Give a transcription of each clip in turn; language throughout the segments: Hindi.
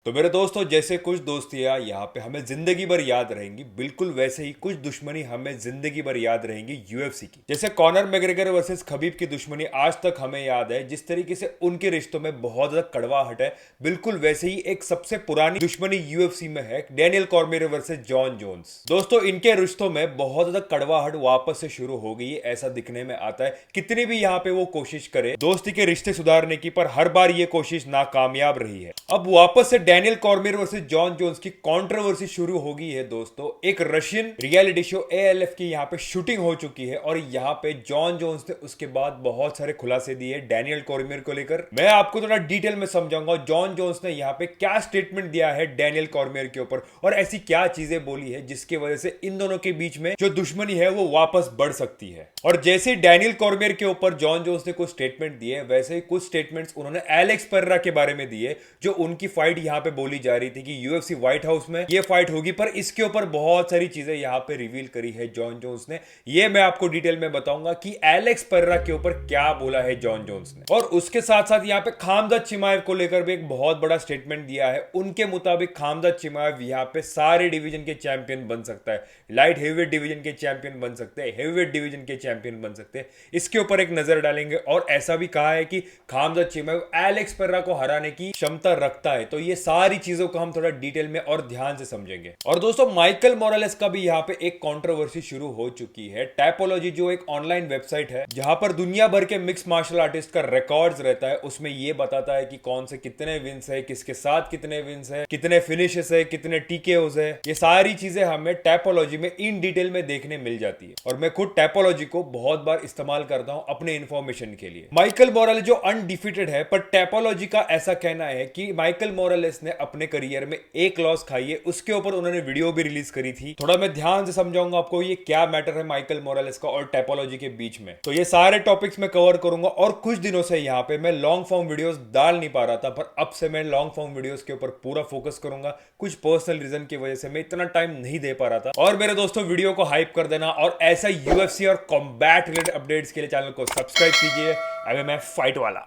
तो मेरे दोस्तों, जैसे कुछ दोस्तियां यहाँ पे हमें जिंदगी भर याद रहेंगी, बिल्कुल वैसे ही कुछ दुश्मनी हमें जिंदगी भर याद रहेंगी यूएफसी की। जैसे कॉनर मैग्रेगर वर्सेस खबीब की दुश्मनी आज तक हमें याद है, जिस तरीके से उनके रिश्तों में बहुत ज्यादा कड़वाहट है, बिल्कुल वैसे ही एक सबसे पुरानी दुश्मनी यूएफसी में है Daniel Cormier versus Jon Jones. दोस्तों, इनके रिश्तों में बहुत ज्यादा कड़वाहट वापस से शुरू हो गई है, ऐसा दिखने में आता है। कितनी भी यहाँ पे वो कोशिश करे दोस्ती के रिश्ते सुधारने की, पर हर बार ये कोशिश नाकामयाब रही है। अब वापस से Daniel Cormier versus Jon Jones की कंट्रोवर्सी शुरू हो गई है। दोस्तों, एक रशियन रियलिटी शो एएलएफ की यहाँ पे शूटिंग हो चुकी है और यहाँ पे जॉन जोन्स ने उसके बाद बहुत सारे खुलासे दिए डैनियल कॉर्मियर को लेकर। मैं आपको थोड़ा डिटेल में समझाऊंगा जॉन जोन्स ने यहाँ पे क्या स्टेटमेंट दिया है डैनियल कॉर्मियर के ऊपर और ऐसी क्या चीजें बोली है जिसकी वजह से इन दोनों के बीच में जो दुश्मनी है वो वापस बढ़ सकती है। और जैसे डैनियल कॉर्मियर के ऊपर जॉन जोन्स ने कुछ स्टेटमेंट दिए, वैसे ही कुछ स्टेटमेंट्स उन्होंने एलेक्स पेरेरा के बारे में दिए, जो उनकी फाइट यहाँ पे बोली जा रही थी कि यूएफसी व्हाइट हाउस में ये फाइट होगी, पर इसके ऊपर बहुत सारी चीजें यहाँ पे रिवील करी है जॉन जोन्स ने। ये मैं आपको डिटेल में बताऊंगा कि एलेक्स पेरेरा के ऊपर क्या बोला है जॉन जोन्स ने। और उसके साथ साथ यहाँ पे खामजाद चिमाएव को लेकर भी एक बहुत बड़ा स्टेटमेंट दिया है। उनके मुताबिक खामजाद चिमाएव यहाँ पे सारे डिवीजन के चैंपियन बन सकता है, लाइट हेवीवेट डिवीजन के चैंपियन बन सकते हैं, हेवीवेट डिवीजन के चैंपियन बन सकते हैं। इसके ऊपर एक नजर डालेंगे। और ऐसा भी कहा है कि खामजाद चिमाएव एलेक्स पेरेरा को हराने की क्षमता रखता है। तो ये सारी चीजों को हम थोड़ा डिटेल में और ध्यान से समझेंगे। और दोस्तों, माइकल मोरालेस का भी यहाँ पे एक कंट्रोवर्सी शुरू हो चुकी है। टैपोलॉजी जो एक ऑनलाइन वेबसाइट है जहां पर दुनिया भर के मिक्स मार्शल आर्टिस्ट का रिकॉर्ड्स रहता है, उसमें ये बताता है कि कौन से कितने विन्स है, किसके साथ कितने विन्स है, कितने फिनिशेस है, कितने टीकेओज है। ये सारी चीजें हमें टैपोलॉजी में इन डिटेल में देखने मिल जाती है और मैं खुद टैपोलॉजी को बहुत बार इस्तेमाल करता हूं अपने इंफॉर्मेशन के लिए। माइकल मोरालेस जो अनडिफीटेड है, पर टैपोलॉजी का ऐसा कहना है कि माइकल मोरालेस ने अपने करियर में एक लॉस खाई है। उसके ऊपर उन्होंने वीडियो भी रिलीज करी थी। थोड़ा मैं ध्यान से समझाऊंगा आपको ये क्या मैटर है माइकल मोरालेस का और टैपोलॉजी के बीच में। तो ये सारे टॉपिक्स मैं कवर करूंगा। और कुछ दिनों से यहाँ पे मैं लॉन्ग फॉर्म वीडियोस डाल नहीं पा रहा था, पर अब से मैं लॉन्ग फॉर्म वीडियोस के ऊपर पूरा फोकस करूंगा। कुछ पर्सनल रीजन की वजह से मैं इतना टाइम नहीं दे पा रहा था। और मेरे दोस्तों, वीडियो को हाइप कर देना और ऐसा यूएफसी और कॉम्बैट रिलेटेड अपडेट्स के लिए चैनल को सब्सक्राइब कीजिए। अभी मैं फाइट वाला।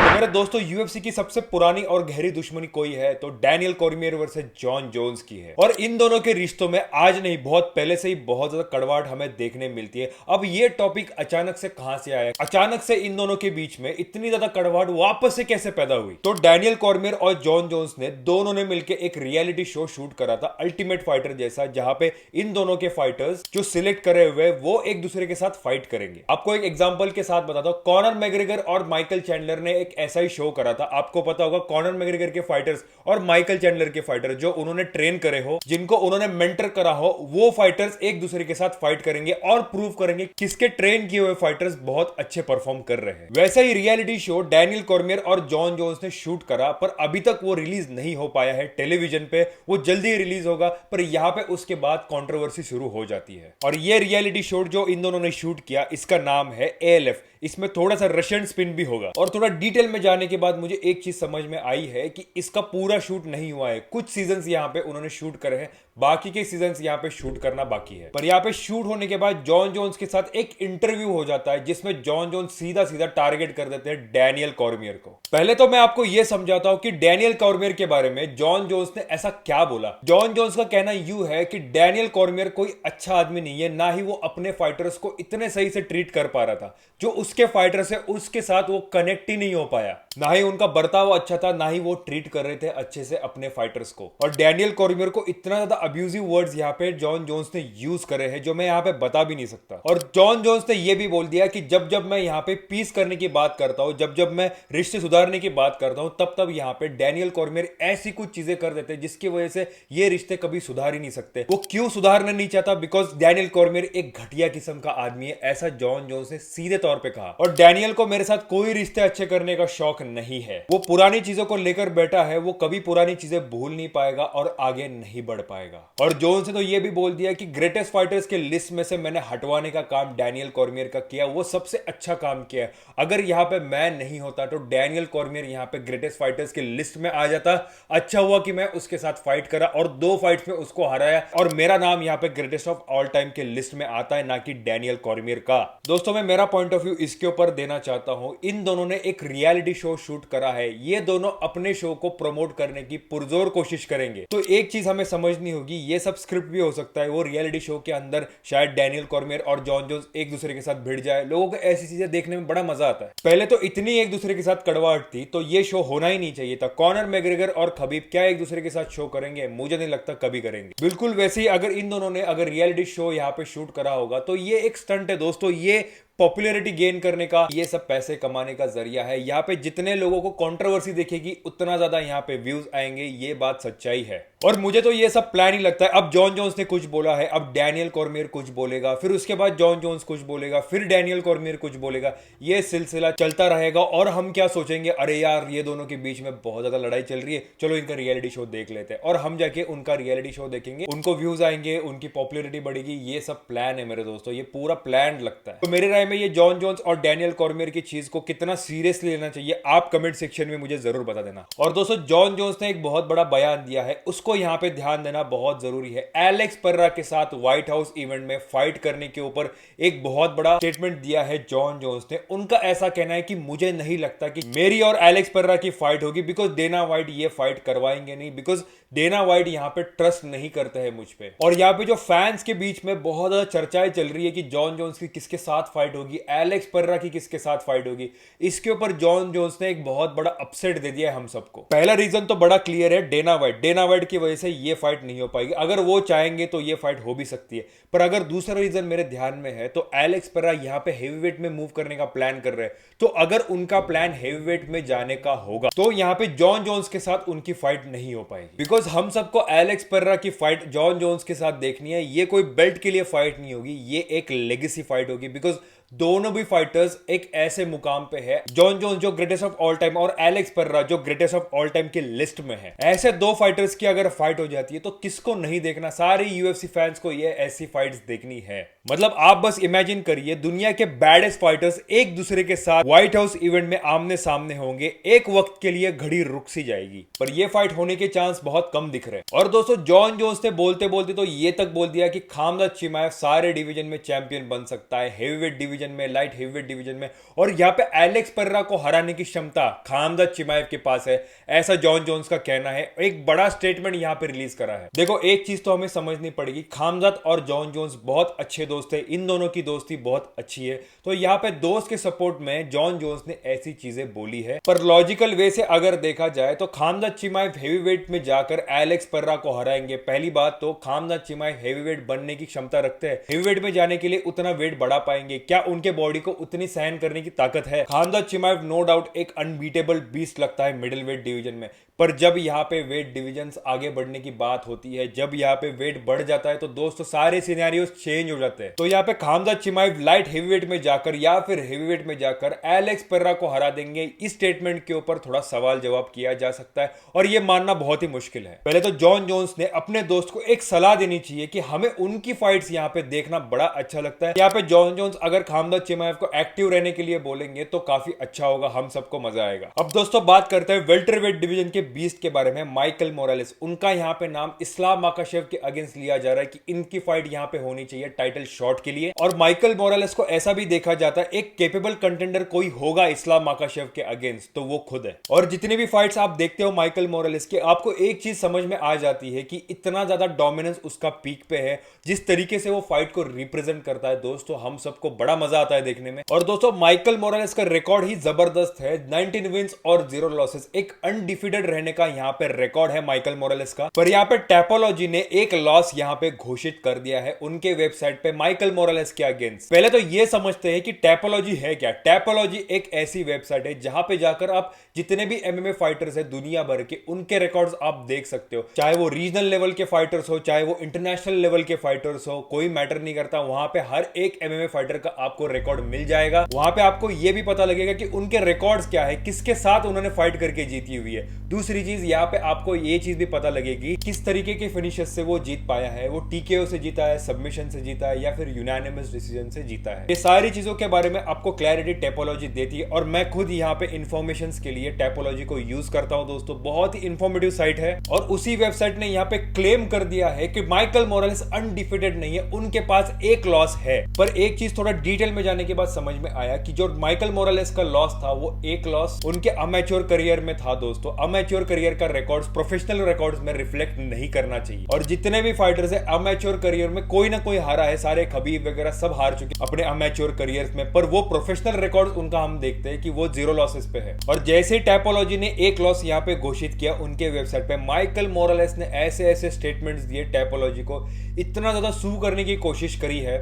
मेरे दोस्तों, यूएफसी की सबसे पुरानी और गहरी दुश्मनी कोई है तो Daniel Cormier versus Jon Jones की है। और इन दोनों के रिश्तों में आज नहीं, बहुत पहले से ही बहुत ज्यादा कड़वाहट हमें देखने मिलती है। अब ये टॉपिक अचानक से कहां से आया, अचानक से इन दोनों के बीच में इतनी ज्यादा कड़वाहट वापस से कैसे पैदा हुई? तो डैनियल कॉर्मियर और जॉन जोन्स ने दोनों ने मिलकर एक रियलिटी शो शूट करा था, अल्टीमेट फाइटर जैसा, जहां पे इन दोनों के फाइटर्स जो सिलेक्ट करे हुए वो एक दूसरे के साथ फाइट करेंगे। आपको एक एग्जांपल के साथ बताता हूं। कॉनर मैग्रेगर और माइकल चैंडलर ने एक ऐसा ही शो करा था। आपको पता होगा कॉनर मैग्रेगर के फाइटर्स और माइकल चैंडलर के फाइटर जो उन्होंने ट्रेन करे हो, जिनको उन्होंने मेंटर करा हो, वो फाइटर्स एक दूसरे के साथ फाइट करेंगे और प्रूव करेंगे किसके ट्रेन किए हुए फाइटर्स बहुत अच्छे परफॉर्म कर रहे हैं। वैसे ही रियलिटी शो डैनियल कॉर्मियर और जॉन जोन्स ने शूट करा, पर अभी तक वो रिलीज नहीं हो पाया है टेलीविजन पे। वो जल्दी ही रिलीज होगा, पर यहां पे उसके बाद कंट्रोवर्सी शुरू हो जाती है। और ये रियलिटी शो जो इन दोनों ने शूट किया, इसका नाम है एएलएफ। इसमें थोड़ा सा रशियन स्पिन भी होगा। और थोड़ा डिटेल में जाने के बाद मुझे एक चीज समझ में आई है कि इसका पूरा शूट नहीं हुआ है। कुछ सीजन्स यहाँ पे उन्होंने शूट करे हैं, बाकी के सीजन्स यहाँ पे शूट करना बाकी है। पर यहाँ पे शूट होने के बाद जॉन जोन्स के साथ एक इंटरव्यू हो जाता है, जिसमें जॉन जोन्स सीधा सीधा टारगेट कर देते हैं डैनियल कॉर्मियर को। पहले तो मैं आपको यह समझाता हूं कि डैनियल कॉर्मियर के बारे में जॉन जोन्स ने ऐसा क्या बोला। जॉन जोन्स का कहना यूं है कि डैनियल कॉर्मियर कोई अच्छा आदमी नहीं है, ना ही वो अपने फाइटर्स को इतने सही से ट्रीट कर पा रहा था। जो उसके फाइटर्स है उसके साथ वो कनेक्ट ही नहीं हो पाया, ना ही उनका बर्ताव अच्छा था, ना ही वो ट्रीट कर रहे थे अच्छे से अपने फाइटर्स को। और डैनियल कॉर्मियर को इतना ज्यादा अब्यूजिव वर्ड्स यहाँ पे जॉन जोन्स ने यूज करे हैं जो मैं यहाँ पे बता भी नहीं सकता। और जॉन जोन्स ने यह भी बोल दिया कि जब जब मैं यहाँ पे पीस करने की बात करता हूं, जब जब मैं रिश्ते सुधारने की बात करता हूं, तब तब यहाँ पे डैनियल कॉर्मियर ऐसी कुछ चीजें कर देते हैं जिसकी वजह से ये रिश्ते कभी सुधार ही नहीं सकते। वो क्यों सुधारना नहीं चाहता? बिकॉज डैनियल कॉर्मियर एक घटिया किस्म का आदमी है, ऐसा जॉन जोन्स ने सीधे तौर पे कहा। और डैनियल को मेरे साथ कोई रिश्ते अच्छे करने का शौक नहीं है। वो पुरानी चीजों को लेकर बैठा है, वो कभी पुरानी चीजें भूल नहीं पाएगा और आगे नहीं बढ़ पाएगा। और जोन्स ने तो ये भी बोल दिया कि ग्रेटेस्ट फाइटर्स के लिस्ट में से मैंने हटवाने का काम डैनियल कॉर्मियर का किया, वो सबसे अच्छा काम किया है। अगर यहाँ पे मैं नहीं होता तो डैनियल कॉर्मियर यहाँ पे ग्रेटेस्ट फाइटर्स के लिस्ट में आ जाता। अच्छा हुआ कि मैं उसके साथ फाइट करा और 2 फाइट्स में उसको हराया और मेरा नाम यहाँ पे ग्रेटेस्ट ऑफ ऑल टाइम के लिस्ट में आता है, ना कि डैनियल कॉर्मियर का। दोस्तों, मैं मेरा पॉइंट ऑफ व्यू इसके ऊपर देना चाहता हूं। इन दोनों ने एक रियलिटी रियलिटी शो शूट करा है, ये दोनों अपने शो को प्रमोट करने की पुरजोर कोशिश करेंगे। तो एक चीज हमें समझनी होगी, ये सब स्क्रिप्ट भी हो सकता है, वो रियलिटी शो के अंदर शायद डैनियल कॉर्मियर और जॉन जोन्स एक दूसरे के साथ भिड़ जाए। लोगों को ऐसी चीजें देखने में बड़ा मजा आता है। पहले तो इतनी एक दूसरे के साथ कड़वाहट थी, तो ये शो होना ही नहीं चाहिए था। कॉनर मैग्रेगर और खबीब क्या एक दूसरे के साथ शो करेंगे? मुझे नहीं लगता कभी करेंगे। बिल्कुल वैसे ही अगर इन दोनों ने अगर रियलिटी शो यहाँ पे शूट करा होगा तो ये एक स्टंट है दोस्तों, ये पॉपुलैरिटी गेन करने का, ये सब पैसे कमाने का जरिया है। यहाँ पे जितने लोगों को कंट्रोवर्सी दिखेगी उतना ज्यादा यहाँ पे व्यूज आएंगे, ये बात सच्चाई है। और मुझे तो ये सब प्लान ही लगता है। अब जॉन जोन्स ने कुछ बोला है, अब डैनियल कॉर्मियर कुछ बोलेगा, फिर उसके बाद जॉन जोन्स कुछ बोलेगा, फिर डैनियल कॉर्मियर कुछ बोलेगा, ये सिलसिला चलता रहेगा। और हम क्या सोचेंगे, अरे यार ये दोनों के बीच में बहुत ज्यादा लड़ाई चल रही है, चलो इनका रियलिटी शो देख लेते हैं। और हम जाके उनका रियलिटी शो देखेंगे, उनको व्यूज आएंगे, उनकी पॉपुलैरिटी बढ़ेगी। ये सब प्लान है मेरे दोस्तों, ये पूरा प्लान लगता है। तो मेरे राय में ये जॉन जोन्स और डैनियल कॉर्मियर की चीज को कितना सीरियसली लेना चाहिए, आप कमेंट सेक्शन में मुझे जरूर बता देना। और दोस्तों जॉन जोन्स ने एक बहुत बड़ा बयान दिया है, उसको यहाँ पे ध्यान देना बहुत जरूरी है। एलेक्स पर्रा के साथ व्हाइट हाउस इवेंट में फाइट करने के ऊपर एक बहुत बड़ा स्टेटमेंट दिया है जॉन जोन्स ने। उनका ऐसा कहना है कि मुझे नहीं लगता कि मेरी और एलेक्स पर्रा की फाइट होगी, बिकॉज डेना व्हाइट ये फाइट करवाएंगे नहीं, बिकॉज डेना व्हाइट यहाँ पे ट्रस्ट नहीं करते हैं मुझ पे। और यहाँ पे जो फैंस के बीच में बहुत ज्यादा चर्चाएं चल रही है कि जॉन जोन्स की किसके साथ फाइट होगी, एलेक्स पर्रा की किसके साथ फाइट होगी, इसके ऊपर जॉन जोन्स ने एक बहुत बड़ा अपसेट दे दिया है हम सबको। पहला रीजन तो बड़ा क्लियर है, डेना व्हाइट की वजह से ये फाइट नहीं हो पाएगी। अगर वो चाहेंगे तो ये फाइट हो भी सकती है, पर अगर दूसरा रीजन मेरे ध्यान में है तो एलेक्स पर्रा यहाँ पे हेवीवेट में मूव करने का प्लान कर रहे हैं। तो अगर उनका प्लान हेवीवेट में जाने का होगा तो यहाँ पे जॉन जोन्स के साथ उनकी फाइट नहीं हो पाएगी, बिकॉज हम सबको एलेक्स पर्रा की फाइट जॉन जोन्स के साथ देखनी है। ये कोई बेल्ट के लिए फाइट नहीं होगी, ये एक लेगेसी फाइट होगी, बिकॉज दोनों भी फाइटर्स एक ऐसे मुकाम पे है, जॉन जोन्स जो ग्रेटेस्ट ऑफ ऑल टाइम और एलेक्स पर्रा जो ग्रेटेस्ट ऑफ ऑल टाइम की लिस्ट में है। ऐसे दो फाइटर्स की अगर फाइट हो जाती है तो किसको नहीं देखना, सारे यूएफसी फैंस को ये ऐसी फाइट्स देखनी है। मतलब आप बस इमेजिन करिए, दुनिया के बैडेस्ट फाइटर्स एक दूसरे के साथ व्हाइट हाउस इवेंट में आमने सामने होंगे, एक वक्त के लिए घड़ी रुक सी जाएगी, पर ये फाइट होने के चांस बहुत कम दिख रहे हैं। और दोस्तों जॉन जोन्स ने बोलते बोलते तो ये तक बोल दिया कि खामजात चिमाएव सारे डिवीजन में चैंपियन बन सकता है, हेवीवेट डिवीजन में, लाइट हेवीवेट डिवीजन में, और यहाँ पे एलेक्स पर्रा को हराने की क्षमता खामजात चिमाएव के पास है, ऐसा जॉन जोन्स का कहना है। एक बड़ा स्टेटमेंट यहाँ पे रिलीज करा है। देखो एक चीज तो हमें समझनी पड़ेगी, खामजात और जॉन जोन्स बहुत अच्छे दोस्त है, इन दोनों की दोस्ती बहुत अच्छी है। तो यहाँ पे दोस्त के सपोर्ट में जॉन जोन्स ने ऐसी चीजें बोली है, पर लॉजिकल वे से अगर देखा जाए तो खामजात चिमाएव हेवीवेट में जाकर एलेक्स पर्रा को हराएंगे। पहली बात तो खामजात चिमाएव हेवीवेट बनने की क्षमता रखते हैं, हेवीवेट में जाने के लिए उतना वेट बढ़ा पाएंगे क्या, उनके बॉडी को उतनी सहन करने की ताकत है? खामजात चिमाएव नो डाउट एक अनबीटेबल बीस्ट लगता है मिडिल वेट डिवीजन में, पर जब यहाँ पे वेट डिवीजन्स आगे बढ़ने की बात होती है, जब यहाँ पे वेट बढ़ जाता है तो दोस्तों सारे सिनेरियोस चेंज हो जाते हैं। तो यहाँ पे खामजात चिमाएव लाइट हेवीवेट में जाकर या फिर हेवीवेट में जाकर एलेक्स पर्रा को हरा देंगे, इस स्टेटमेंट के ऊपर थोड़ा सवाल जवाब किया जा सकता है और ये मानना बहुत ही मुश्किल है। पहले तो जॉन जोन्स ने अपने दोस्त को एक सलाह देनी चाहिए कि हमें उनकी फाइट्स यहाँ पे देखना बड़ा अच्छा लगता है। यहाँ पे जॉन जोन्स अगर खामजात चिमाएव को एक्टिव रहने के लिए बोलेंगे तो काफी अच्छा होगा, हम सबको मजा आएगा। अब दोस्तों बात करते हैं वेल्टरवेट डिवीजन के बीस्ट के बारे में, माइकल मोरालेस। उनका यहाँ पे नाम इस्लाम माकाशेव के अगेंस्ट लिया जा रहा है कि इनकी फाइट यहाँ पे होनी चाहिए टाइटल शॉट के लिए। और माइकल मोरालेस को ऐसा भी देखा जाता है एक केपेबल कंटेंडर कोई होगा इस्लाम माकाशेव के अगेंस्ट तो वो खुद है। और जितनी भी फाइट्स आप देखते हो माइकल मोरालेस के, आपको एक चीज समझ में आ जाती है कि इतना ज्यादा डोमिनेंस उसका पीक पे है, जिस तरीके से वो फाइट को रिप्रेजेंट करता है दोस्तों हम सबको बड़ा मजा आता है देखने में। और दोस्तों माइकल मोरालेस का रिकॉर्ड ही जबरदस्त है, 19 विंस और 0 लॉसेस, एक अनडिफीटेड रहने का यहाँ पे रिकॉर्ड है माइकल मोरालेस का। पर यहाँ पे टैपोलॉजी ने एक लॉस यहाँ पे घोषित कर दिया है उनके वेबसाइट पे माइकल मोरालेस के अगेंस्ट। पहले तो ये समझते हैं कि टैपोलॉजी है क्या। टैपोलॉजी एक ऐसी वेबसाइट है जहां पे जाकर आप जितने भी एमएमए फाइटर्स है दुनिया भर के, उनके रिकॉर्ड्स आप देख सकते हो, चाहे वो रीजनल लेवल के फाइटर्स हो, चाहे वो इंटरनेशनल लेवल के फाइटर्स हो, कोई मैटर नहीं करता। वहां पे हर एक एमएमए फाइटर का आपको रिकॉर्ड मिल जाएगा। वहां पे आपको ये भी पता लगेगा कि उनके रिकॉर्ड्स क्या है, किसके साथ उन्होंने फाइट करके जीती हुई है। दूसरी चीज यहाँ पे आपको ये चीज भी पता लगेगी किस तरीके के फिनिशर्स से वो जीत पाया है, वो टीकेओ से जीता है, सबमिशन से जीता है या फिर यूनानिमस डिसीजन से जीता है। ये सारी चीजों के बारे में आपको क्लैरिटी टैपोलॉजी देती है और मैं खुद यहाँ पे इंफॉर्मेशंस के लिए टैपोलॉजी को यूज करता हूं दोस्तों। बहुत ही इंफॉर्मेटिव साइट है और उसी वेबसाइट ने यहाँ पे क्लेम कर दिया है कि माइकल मोरालेस अनडिफीटेड नहीं है, उनके पास एक लॉस है। पर एक चीज थोड़ा डिटेल डिटेल में जाने के बाद समझ में आया कि जो माइकल मोरालेस का लॉस था वो एक लॉस उनके अमेच्योर करियर में था। दोस्तों, अमेच्योर करियर का रिकॉर्ड्स प्रोफेशनल रिकॉर्ड्स में रिफ्लेक्ट नहीं करना चाहिए, और जितने भी फाइटर्स है अमेच्योर करियर में कोई ना कोई हारा है। सारे खबीब वगैरह सब हार चुके अपने अमेच्योर करियर में, पर वो प्रोफेशनल रिकॉर्ड्स उनका हम देखते हैं कि वो 0 लॉसेस पे है। और जैसे टैपोलॉजी ने एक लॉस यहाँ पे घोषित किया उनके वेबसाइट पे, माइकल मोरालेस ने ऐसे ऐसे स्टेटमेंट्स दिए, टैपोलॉजी को इतना ज्यादा सू करने की कोशिश करी है,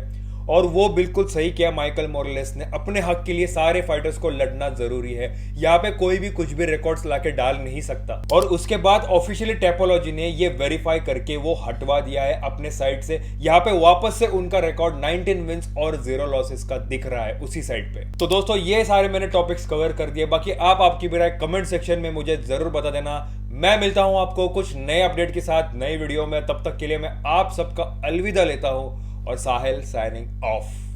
और वो बिल्कुल सही किया माइकल मोरालेस ने। अपने हक के लिए सारे फाइटर्स को लड़ना जरूरी है, यहाँ पे कोई भी कुछ भी रिकॉर्ड्स लाके डाल नहीं सकता। और उसके बाद ऑफिशियली टैपोलॉजी ने ये वेरीफाई करके वो हटवा दिया है अपने साइट से। यहाँ पे वापस से उनका रिकॉर्ड 19 विंस और 0 लॉसेस का दिख रहा है उसी साइट पे। तो दोस्तों, ये सारे मैंने टॉपिक्स कवर कर दिए। बाकी आप आपकी भी राय कमेंट सेक्शन में मुझे जरूर बता देना। मैं मिलता हूं आपको कुछ नए अपडेट के साथ नई वीडियो में। तब तक के लिए मैं आप सबका अलविदा लेता हूं, और साहिल साइनिंग ऑफ।